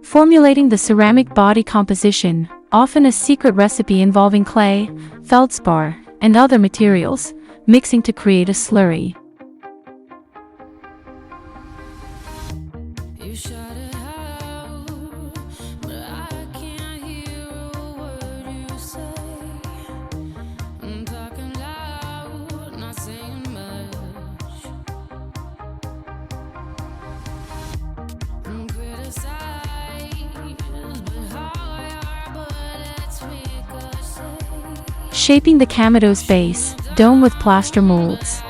Formulating the ceramic body composition, often a secret recipe involving clay, feldspar, and other materials, mixing to create a slurry. Shaping the Kamado's base, dome with plaster molds.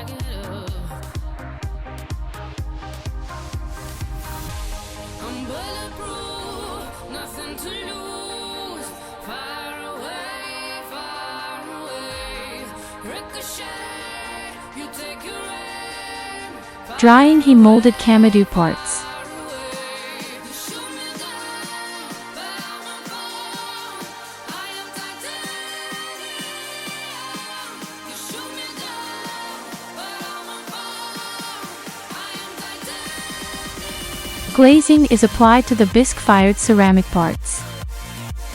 Drying, he molded Kamado parts. Glazing is applied to the bisque-fired ceramic parts.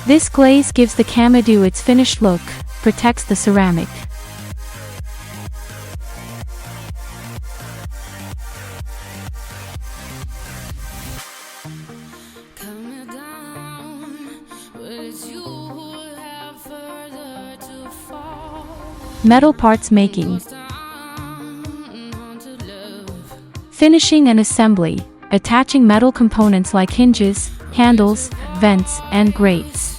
This glaze gives the Kamado its finished look, protects the ceramic. Metal parts making. Finishing and assembly, attaching metal components like hinges, handles, vents, and grates.